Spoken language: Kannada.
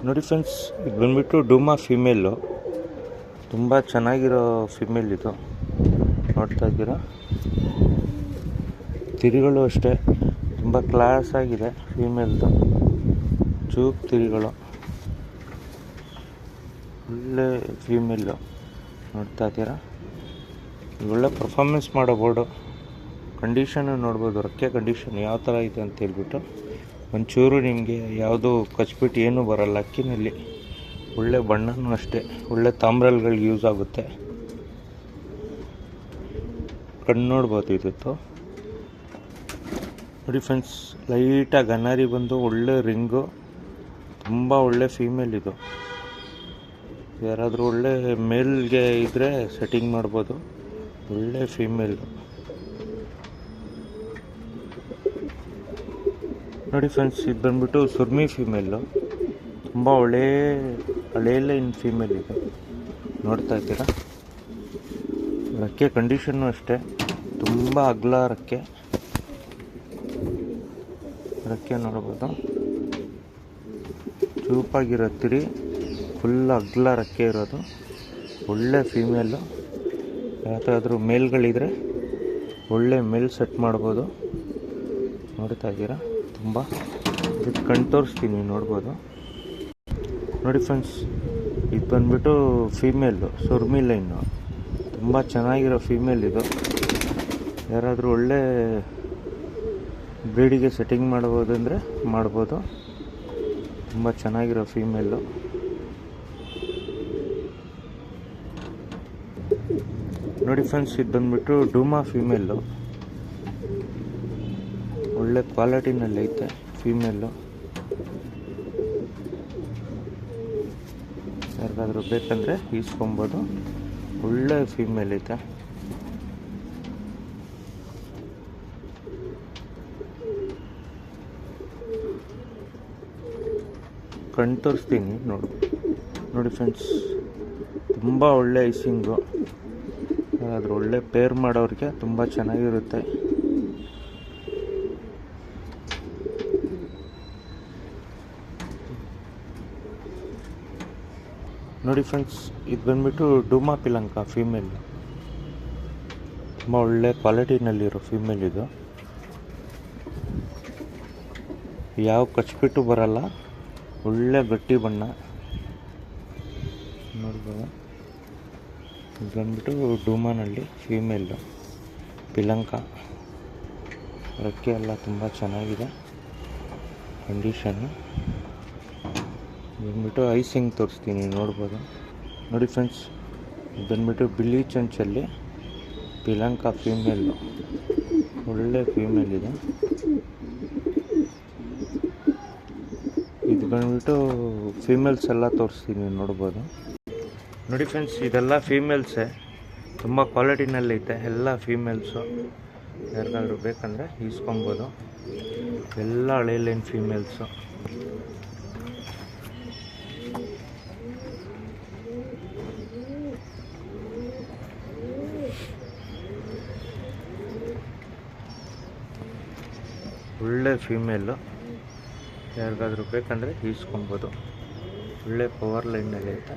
ನೋಡಿ ಫ್ರೆಂಡ್ಸ್, ಇದು ಬಂದ್ಬಿಟ್ಟು ಡೂಮಾ ಫೀಮೇಲು. ತುಂಬ ಚೆನ್ನಾಗಿರೋ ಫೀಮೇಲ್ ಇದು. ನೋಡ್ತಾ ಇದ್ದೀರಾ, ತಿರಿಗಳು ಅಷ್ಟೇ ತುಂಬ ಕ್ಲಾಸ್ ಆಗಿದೆ ಫೀಮೇಲ್ದು. ಚೂಪ್ ತಿರಿಗಳು, ಒಳ್ಳೆ ಫೀಮೇಲು. ನೋಡ್ತಾ ಇದ್ದೀರಾ, ಒಳ್ಳೆ ಪರ್ಫಾರ್ಮೆನ್ಸ್ ಮಾಡೋ ಬೋರ್ಡು. ಕಂಡೀಷನ್ನು ನೋಡ್ಬೋದು, ರೆಕ್ಕೆ ಕಂಡೀಷನ್ ಯಾವ ಥರ ಇದೆ ಅಂತ ಹೇಳ್ಬಿಟ್ಟು. ಒಂಚೂರು ನಿಮಗೆ ಯಾವುದು ಕಚ್ಬಿಟ್ಟು ಏನೂ ಬರಲ್ಲ. ಅಕ್ಕಿನಲ್ಲಿ ಒಳ್ಳೆ ಬಣ್ಣನೂ ಅಷ್ಟೇ, ಒಳ್ಳೆ ತಾಮ್ರಲ್ಗಳಿಗೆ ಯೂಸ್ ಆಗುತ್ತೆ. ಕಣ್ಣು ನೋಡ್ಬೋದು ಇದಿತ್ತು. ನೋಡಿ ಫ್ರೆಂಡ್ಸ್, ಲೈಟಾಗಿ ಗನ್ನಾರಿ ಬಂದು ಒಳ್ಳೆ ರಿಂಗು, ತುಂಬ ಒಳ್ಳೆ ಫೀಮೇಲ್ ಇದು. ಯಾರಾದರೂ ಒಳ್ಳೆ ಮೇಲ್ಗೆ ಇದ್ದರೆ ಸೆಟ್ಟಿಂಗ್ ಮಾಡ್ಬೋದು. ಒಳ್ಳೆ ಫೀಮೇಲು. ನೋಡಿ ಫ್ರೆಂಡ್ಸ್, ಇದು ಬಂದ್ಬಿಟ್ಟು ಸುರ್ಮಿ ಫೀಮೇಲು. ತುಂಬ ಹಳೇ ಲೈನ್ ಫೀಮೇಲ್ ಇದು. ನೋಡ್ತಾ ಇದ್ದೀರಾ, ರೆಕ್ಕೆ ಕಂಡೀಷನ್ನು ಅಷ್ಟೇ ತುಂಬ ಅಗಲ ರೆಕ್ಕೆ ನೋಡ್ಬೋದು. ಚೂಪಾಗಿರೋ ತಿರಿ, ಫುಲ್ ಅಗಲ ರೆಕ್ಕೆ ಇರೋದು, ಒಳ್ಳೆ ಫೀಮೇಲು. ಯಾವ್ದಾದ್ರೂ ಮೇಲ್ಗಳಿದ್ರೆ ಒಳ್ಳೆ ಮೇಲ್ ಸೆಟ್ ಮಾಡ್ಬೋದು. ನೋಡ್ತಾ ಇದ್ದೀರಾ, ತುಂಬ ಇದಕ್ಕೆ ಕಣ್ ತೋರಿಸ್ತೀನಿ, ನೋಡ್ಬೋದು. ನೋಡಿ ಫ್ರೆಂಡ್ಸ್, ಇದು ಬಂದ್ಬಿಟ್ಟು ಫೀಮೇಲು, ಸುರ್ಮಿ ಲೈನು. ತುಂಬ ಚೆನ್ನಾಗಿರೋ ಫೀಮೇಲ್ ಇದು. ಯಾರಾದರೂ ಒಳ್ಳೆ ಬ್ರೀಡಿಗೆ ಸೆಟ್ಟಿಂಗ್ ಮಾಡ್ಬೋದು ಅಂದರೆ ಮಾಡ್ಬೋದು. ತುಂಬ ಚೆನ್ನಾಗಿರೋ ಫೀಮೇಲು. ನೋಡಿ ಫ್ರೆಂಡ್ಸ್, ಇದು ಬಂದ್ಬಿಟ್ಟು ಡೂಮಾ ಫೀಮೇಲು. ಒಳ್ಳೆ ಕ್ವಾಲಿಟಿನಲ್ಲಿ ಐತೆ ಫೀಮೇಲು. ಯಾರಿಗಾದ್ರೂ ಬೇಕಂದರೆ ಈಸ್ಕೊಬೋದು. ಒಳ್ಳೆ ಫೀಮೇಲ್ ಐತೆ. ಕಣ್ ತೋರಿಸ್ತೀನಿ, ನೋಡಿ ಫ್ರೆಂಡ್ಸ್, ತುಂಬ ಒಳ್ಳೆ ಐಸಿಂಗು. ಯಾರಾದರೂ ಒಳ್ಳೆ ಪೇರ್ ಮಾಡೋರಿಗೆ ತುಂಬ ಚೆನ್ನಾಗಿರುತ್ತೆ. ನೋಡಿ ಫ್ರೆಂಡ್ಸ್, ಇದು ಬಂದ್ಬಿಟ್ಟು ಡೂಮಾ ಪಿಲಂಕ ಫೀಮೇಲ್. ತುಂಬ ಒಳ್ಳೆ ಕ್ವಾಲಿಟಿನಲ್ಲಿರೋ ಫೀಮೇಲ್ ಇದು. ಯಾವ ಕಚ್ಬಿಟ್ಟು ಬರಲ್ಲ, ಒಳ್ಳೆ ಗಟ್ಟಿ ಬಣ್ಣ. ನೋಡ್ಬೋದು, ಇದು ಬಂದ್ಬಿಟ್ಟು ಡೂಮಾನಲ್ಲಿ ಫೀಮೇಲು ಪಿಲಂಕ. ರೆಕ್ಕೆ ಎಲ್ಲ ತುಂಬ ಚೆನ್ನಾಗಿದೆ ಕಂಡೀಷನ್ನು. ಬಂದ್ಬಿಟ್ಟು ಐಸಿಂಗ್ ತೋರಿಸ್ತೀನಿ, ನೋಡ್ಬೋದು. ನೋಡಿ ಫ್ರೆಂಡ್ಸ್, ಇದು ಬಂದ್ಬಿಟ್ಟು ಬಿಳಿ ಚಂಚಲ್ಲಿ ಪಿಲಂಕ ಫೀಮೇಲು. ಒಳ್ಳೆ ಫೀಮೇಲ್ ಇದೆ. ಇದು ಬಂದ್ಬಿಟ್ಟು ಫೀಮೇಲ್ಸ್ ಎಲ್ಲ ತೋರಿಸ್ತೀನಿ, ನೋಡ್ಬೋದು. ನೋಡಿ ಫ್ರೆಂಡ್ಸ್, ಇದೆಲ್ಲ ಫೀಮೇಲ್ಸೇ. ತುಂಬ ಕ್ವಾಲಿಟಿನಲ್ಲೈತೆ ಎಲ್ಲ ಫೀಮೇಲ್ಸು. ಯಾರಿಗಾದ್ರೂ ಬೇಕಂದರೆ ಈಸ್ಕೊಬೋದು. ಎಲ್ಲ ಹಳೆ ಲೈನ್ ಫೀಮೇಲ್ಸು. ಒಳ್ಳೆ ಫೀಮೇಲು. ಯಾರಿಗಾದ್ರೂ ಬೇಕಂದರೆ ಈಸ್ಕೊಬೋದು. ಒಳ್ಳೆ ಪವರ್ ಲೈನಲ್ಲಿ ಐತೆ.